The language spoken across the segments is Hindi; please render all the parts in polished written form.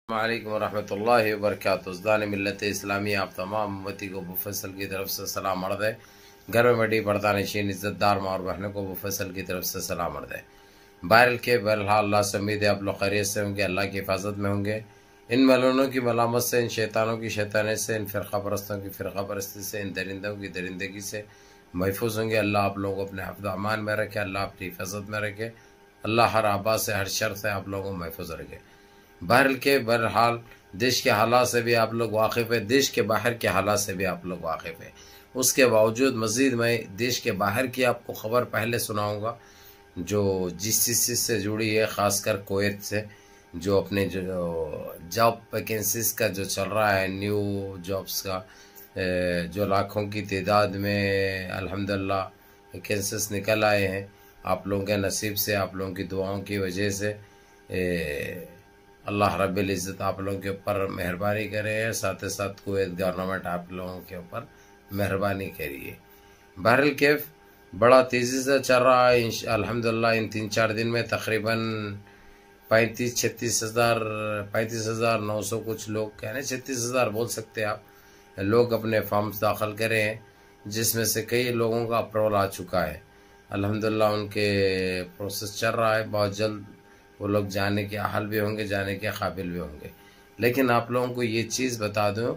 वालेकुम वरहमतुल्लाहि वबरकातुहू। उज़दान मिल्लत इस्लामी आप तमाम उम्मती को मुफस्सल की तरफ से सलाम अर्ज़ है। घर में बैठी पर्दा नशीन इज़्ज़तदार माँ और बहनों को मुफस्सल की तरफ से सलाम अर्ज़ है। बहरहाल अल्लाह से उम्मीद है आप लोग खैरियत से होंगे, अल्लाह की हिफाजत में होंगे। इन मलूनों की मलामत से, इन शैतानों की शैतानी से, इन फ़िरक़ा परस्तों की फ़िरक़ा परस्ती से, इन दरिंदों की दरिंदगी से महफूज होंगे। अल्लाह आप लोगों को अपने हिफ्ज़ अमान में रखे, अल्लाह अपनी हिफाजत में रखे, अल्लाह हर आबा से, हर शर से आप लोगों को महफूज रखे। बहरहाल देश के हालात से भी आप लोग वाकिफ़ है, देश के बाहर के हालात से भी आप लोग वाकिफ़ है। उसके बावजूद मज़ीद मैं देश के बाहर की आपको ख़बर पहले सुनाऊंगा, जो जिस चीज़ से जुड़ी है, ख़ासकर कुवैत से, जो अपने जो जॉब वैकेंसीज का जो चल रहा है, न्यू जॉब्स का, जो लाखों की तादाद में अल्हम्दुलिल्लाह वैकेंसीज निकल आए हैं। आप लोगों के नसीब से, आप लोगों की दुआओं की वजह से अल्लाह रब्बुल इज़्ज़त आप लोगों के ऊपर मेहरबानी करे, साथ ही साथ कुवैत गवर्नमेंट आप लोगों के ऊपर मेहरबानी करिए। बहरहाल कैफ बड़ा तेज़ी से चल रहा है अल्हम्दुलिल्लाह। इन 3-4 दिन में तकरीबन 35,900 कुछ लोग, कहने 36,000 बोल सकते हैं आप, लोग अपने फॉर्म्स दाखिल करे हैं, जिसमें से कई लोगों का अप्रूवल आ चुका है अल्हम्दुलिल्लाह। उनके प्रोसेस चल रहा है, बहुत जल्द वो लोग जाने के अहल भी होंगे, जाने के काबिल भी होंगे। लेकिन आप लोगों को ये चीज़ बता दूं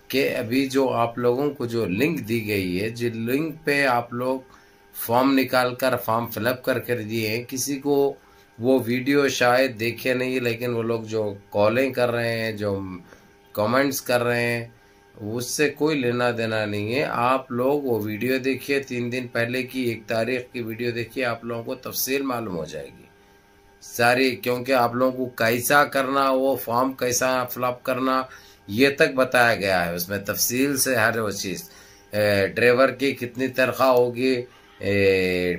कि अभी जो आप लोगों को जो लिंक दी गई है, जिस लिंक पे आप लोग फॉर्म निकाल कर फॉर्म फिलअप कर दिए हैं, किसी को वो वीडियो शायद देखे नहीं, लेकिन वो लोग जो कॉलिंग कर रहे हैं, जो कमेंट्स कर रहे हैं, उससे कोई लेना देना नहीं है। आप लोग वो वीडियो देखिए, 3 दिन पहले की 1 तारीख की वीडियो देखिए, आप लोगों को तफसील मालूम हो जाएगी सारी, क्योंकि आप लोगों को कैसा करना, वो फॉर्म कैसा फिलअप करना, ये तक बताया गया है उसमें तफसील से हर वो चीज़। ड्राइवर की कितनी तनख्वाह होगी,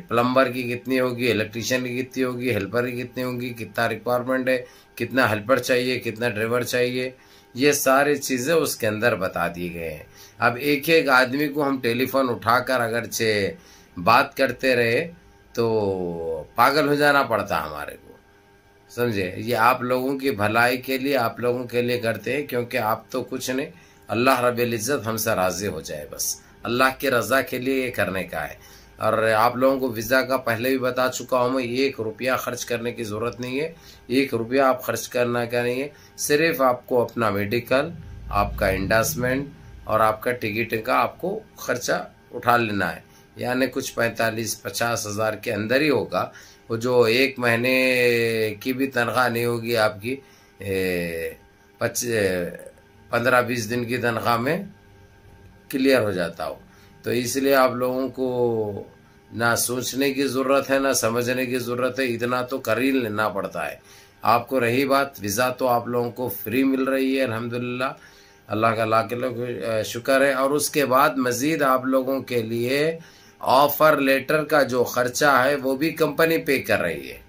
प्लम्बर की कितनी होगी, इलेक्ट्रीशियन की कितनी होगी, हेल्पर की कितनी होगी, कितना रिक्वायरमेंट है, कितना हेल्पर चाहिए, कितना ड्राइवर चाहिए, ये सारी चीज़ें उसके अंदर बता दिए गए हैं। अब एक एक आदमी को हम टेलीफोन उठाकर अगर बात करते रहे तो पागल हो जाना पड़ता हमारे को, समझे। ये आप लोगों की भलाई के लिए, आप लोगों के लिए करते हैं, क्योंकि आप तो कुछ नहीं, अल्लाह रब्बुल इज़्ज़त हमसे राज़ी हो जाए, बस अल्लाह की रज़ा के लिए ये करने का है। और आप लोगों को वीज़ा का पहले भी बता चुका हूँ मैं, 1 रुपया खर्च करने की ज़रूरत नहीं है। 1 रुपया आप खर्च करना क्या नहीं है, सिर्फ आपको अपना मेडिकल, आपका इंडोर्समेंट और आपका टिकट का आपको खर्चा उठा लेना है। यानी कुछ 45-50 हज़ार के अंदर ही होगा। वो जो 1 महीने की भी तनख्वाह नहीं होगी आपकी, 15-20 दिन की तनख्वाह में क्लियर हो जाता हो। तो इसलिए आप लोगों को ना सोचने की ज़रूरत है, ना समझने की ज़रूरत है, इतना तो कर ही लेना पड़ता है आपको। रही बात वीज़ा, तो आप लोगों को फ्री मिल रही है अल्हम्दुलिल्लाह, अल्लाह का लाख शुक्र है। और उसके बाद मज़ीद आप लोगों के लिए ऑफ़र लेटर का जो खर्चा है वो भी कंपनी पे कर रही है।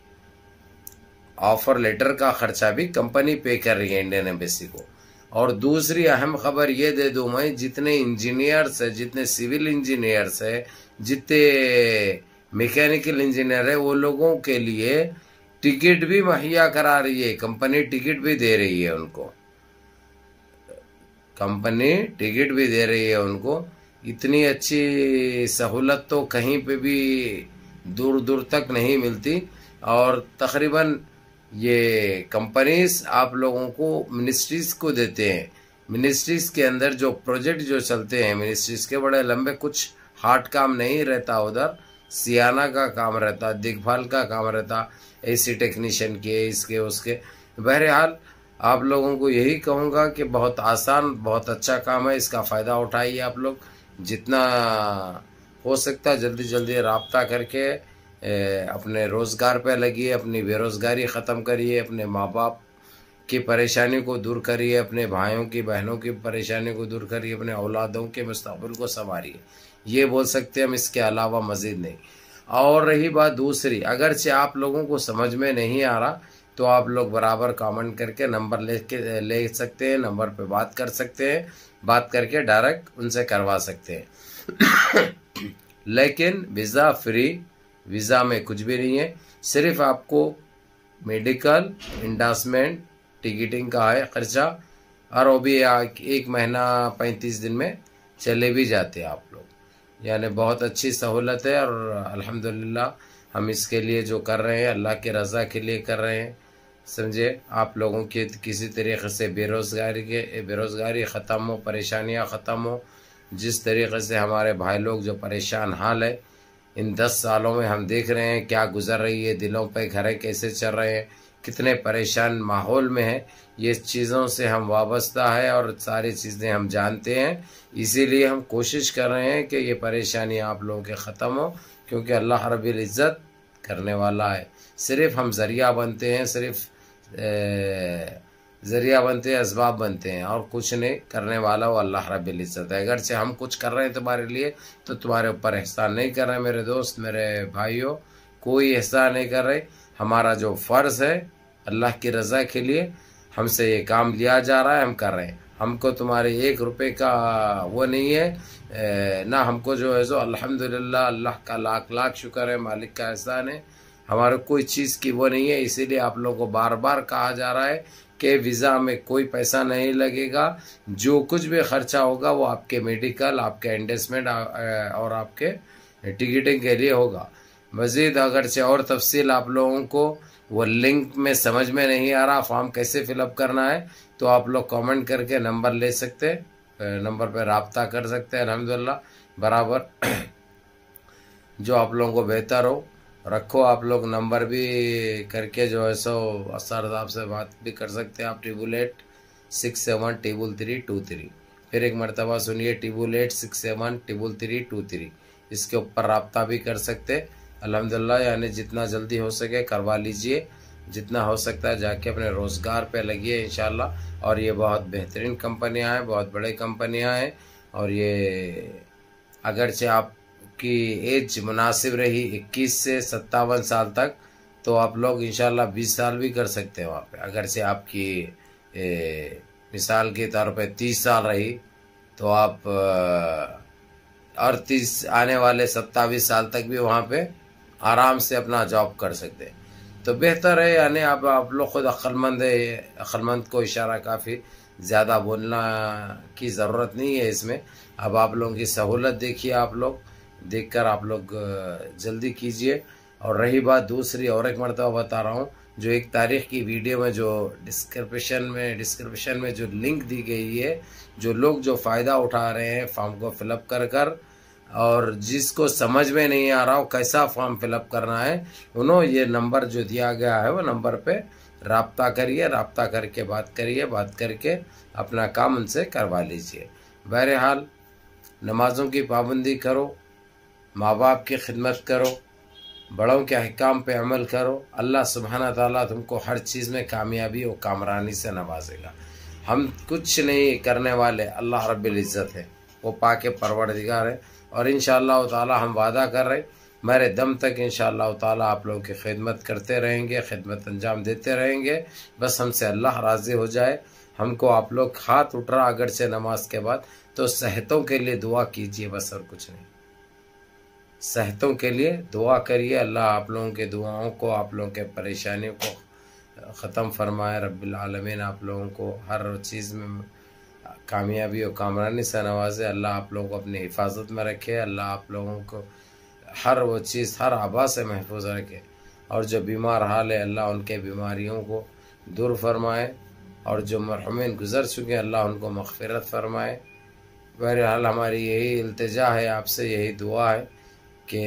ऑफ़र लेटर का खर्चा भी कंपनी पे कर रही है इंडियन एम्बेसी को। और दूसरी अहम खबर ये दे दूं मैं, जितने इंजीनियर्स है, जितने सिविल इंजीनियर्स है, जितने मैकेनिकल इंजीनियर है, वो लोगों के लिए टिकट भी मुहैया करा रही है कंपनी, टिकट भी दे रही है उनको, कंपनी टिकट भी दे रही है उनको। इतनी अच्छी सहूलत तो कहीं पे भी दूर दूर तक नहीं मिलती। और तकरीबन ये कंपनीज आप लोगों को मिनिस्ट्रीज को देते हैं। मिनिस्ट्रीज के अंदर जो प्रोजेक्ट जो चलते हैं, मिनिस्ट्रीज के बड़े लंबे, कुछ हार्ड काम नहीं रहता उधर, सियाना का काम रहता, देखभाल का काम रहता, एसी टेक्नीशियन के, इसके उसके। बहरहाल आप लोगों को यही कहूँगा कि बहुत आसान, बहुत अच्छा काम है, इसका फ़ायदा उठाइए आप लोग। जितना हो सकता है जल्दी जल्दी राब्ता करके अपने रोज़गार पे लगिए, अपनी बेरोज़गारी ख़त्म करिए, अपने माँ बाप की परेशानी को दूर करिए, अपने भाइयों की बहनों की परेशानी को दूर करिए, अपने औलादों के मुस्तक़बिल को संवारिए। ये बोल सकते हैं हम, इसके अलावा मज़ीद नहीं। और रही बात दूसरी, अगरचे आप लोगों को समझ में नहीं आ रहा तो आप लोग बराबर कमेंट करके नंबर ले सकते हैं, नंबर पे बात कर सकते हैं, बात करके डायरेक्ट उनसे करवा सकते हैं। लेकिन वीज़ा फ्री, वीज़ा में कुछ भी नहीं है, सिर्फ आपको मेडिकल, इंडोर्समेंट, टिकटिंग का है खर्चा, और वो भी 1 महीना 35 दिन में चले भी जाते हैं आप लोग। यानी बहुत अच्छी सहूलत है, और अल्हम्दुलिल्लाह हम इसके लिए जो कर रहे हैं अल्लाह की रज़ा के लिए कर रहे हैं। समझे, आप लोगों की किसी तरीके से बेरोज़गारी ख़त्म हो, परेशानियां ख़त्म हो। जिस तरीके से हमारे भाई लोग जो परेशान हाल है, इन 10 सालों में हम देख रहे हैं क्या गुजर रही है, दिलों पे घरें कैसे चल रहे हैं, कितने परेशान माहौल में है। ये चीज़ों से हम वाबस्ता है और सारी चीज़ें हम जानते हैं, इसीलिए हम कोशिश कर रहे हैं कि ये परेशानी आप लोगों के ख़त्म हो, क्योंकि अल्लाह रब्बुल इज़्ज़त करने वाला है। सिर्फ हम ज़रिया बनते हैं, सिर्फ ज़रिया बनते हैं, असबाब बनते हैं, और कुछ नहीं करने वाला वो अल्लाह रब्बुल इज़्ज़त है। अगर से हम कुछ कर रहे हैं तुम्हारे लिए, तो तुम्हारे ऊपर एहसान नहीं कर रहे मेरे दोस्त, मेरे भाइयों, कोई एहसान नहीं कर रहे। हमारा जो फ़र्ज़ है अल्लाह की रज़ा के लिए हमसे ये काम लिया जा रहा है, हम कर रहे हैं। हमको तुम्हारे 1 रुपये का वो नहीं है ना, हमको जो है सो अल्हम्दुलिल्लाह अल्लाह का लाख लाख शुक्र है, मालिक का एहसान है, हमारे कोई चीज़ की वो नहीं है। इसीलिए आप लोगों को बार बार कहा जा रहा है कि वीज़ा में कोई पैसा नहीं लगेगा, जो कुछ भी खर्चा होगा वो आपके मेडिकल, आपके एंडोसमेंट और आपके टिकटिंग के लिए होगा। मज़ीद अगर से और तफसील आप लोगों को वो लिंक में समझ में नहीं आ रहा, फॉर्म कैसे फिलअप करना है, तो आप लोग कमेंट करके नंबर ले सकते, नंबर पर रब्ता कर सकते हैं। अल्हम्दुलिल्लाह बराबर जो आप लोगों को बेहतर हो रखो। आप लोग नंबर भी करके जो है सो असर साहब से बात भी कर सकते हैं आप, 8867333323। फिर एक मरतबा सुनिए, 8867333323। इसके ऊपर रब्ता भी कर सकते। अल्हम्दुलिल्लाह यानी जितना जल्दी हो सके करवा लीजिए, जितना हो सकता है जाके अपने रोज़गार पे लगिए इंशाल्लाह। और ये बहुत बेहतरीन कंपनियां हैं, बहुत बड़े कंपनियां हैं, और ये अगरचे आपकी एज मुनासिब रही 21 से 57 साल तक, तो आप लोग इंशाल्लाह 20 साल भी कर सकते हैं वहाँ पे। अगरचे आपकी मिसाल के तौर पे 30 साल रही, तो आप और 30 आने वाले 27 साल तक भी वहाँ पे आराम से अपना जॉब कर सकते हैं। तो बेहतर है, यानी आप लोग खुद अक्लमंद है, अक्लमंद को इशारा काफ़ी ज़्यादा बोलना की ज़रूरत नहीं है इसमें। अब आप लोगों की सहूलत देखिए, आप लोग देखकर आप लोग जल्दी कीजिए। और रही बात दूसरी, और एक मरतबा बता रहा हूँ, जो 1 तारीख की वीडियो में जो डिस्क्रिप्शन में जो लिंक दी गई है, जो लोग जो फ़ायदा उठा रहे हैं फॉर्म को फिलअप कर और जिसको समझ में नहीं आ रहा हो कैसा फॉर्म फिलअप करना है, उन्होंने ये नंबर जो दिया गया है वो नंबर पे रब्ता करिए, रब्ता करके बात करिए, बात करके अपना काम उनसे करवा लीजिए। बहरहाल नमाज़ों की पाबंदी करो, माँ बाप की खिदमत करो, बड़ों के अहकाम पे अमल करो। अल्लाह सुब्हाना ताला तुमको हर चीज़ में कामयाबी और कामरानी से नवाजेगा। हम कुछ नहीं करने वाले, अल्लाह रब्बुल इज़्ज़त है, वो पाके परवरदिगार है। और इंशाअल्लाह ताला हम वादा कर रहे मेरे दम तक इंशाअल्लाह ताला आप लोगों की खिदमत करते रहेंगे, खिदमत अंजाम देते रहेंगे। बस हमसे अल्लाह राज़ी हो जाए। हमको आप लोग हाथ उठ रहा अगर से नमाज के बाद, तो सेहतों के लिए दुआ कीजिए, बस और कुछ नहीं। सेहतों के लिए दुआ करिए, अल्लाह आप लोगों के दुआओं को, आप लोगों के परेशानियों को ख़त्म फरमाए रब्बिल आलमीन। आप लोगों को हर चीज़ में कामयाबी और कामरानी से नवाजे। अल्लाह आप लोगों को अपनी हिफाजत में रखे, अल्लाह आप लोगों को हर वो चीज़, हर आबा से महफूज रखे। और जो बीमार हाल है अल्लाह उनके बीमारियों को दूर फरमाए, और जो मरहुमीन गुज़र चुके हैं अल्लाह उनको मग़फ़िरत फरमाए। बहरहाल हमारी यही इल्तिजा है आपसे, यही दुआ है कि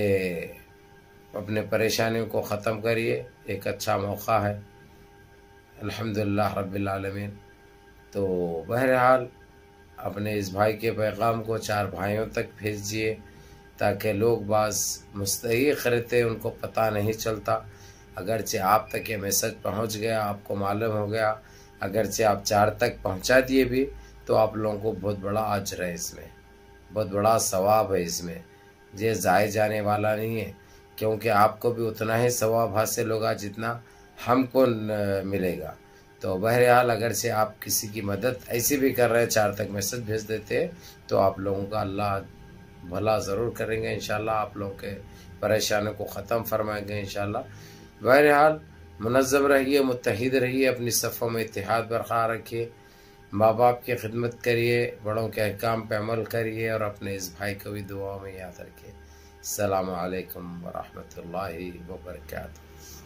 अपने परेशानियों को ख़त्म करिए। एक अच्छा मौका है अल्हम्दुलिल्लाह रब्बिल आलमीन। तो बहरहाल अपने इस भाई के पैगाम को 4 भाइयों तक भेजिए, ताकि लोग बाज़ मुस्तहिक़ रहते, उनको पता नहीं चलता। अगरचे आप तक ये मैसेज पहुंच गया, आपको मालूम हो गया, अगरचे आप 4 तक पहुंचा दिए भी, तो आप लोगों को बहुत बड़ा अजर है इसमें, बहुत बड़ा सवाब है इसमें। ये ज़ाये जाने वाला नहीं है, क्योंकि आपको भी उतना ही सवाब हासिल होगा जितना हमको मिलेगा। तो बहरहाल अगर से आप किसी की मदद ऐसी भी कर रहे हैं, 4 तक मैसेज भेज देते हैं, तो आप लोगों का अल्लाह भला ज़रूर करेंगे इंशाल्लाह। आप लोगों के परेशानियों को ख़त्म फरमाएंगे इंशाल्लाह। बहरहाल मुनज़्ज़म रहिए, मुत्तहिद रहिए, अपनी सफ़ों में इत्तेहाद बरकरार रखिए, माँ बाप की खिदमत करिए, बड़ों के अहकाम पे अमल करिए और अपने इस भाई को भी दुआ में याद रखिए। अस्सलामु अलैकुम व रहमतुल्लाहि व बरकातुहू।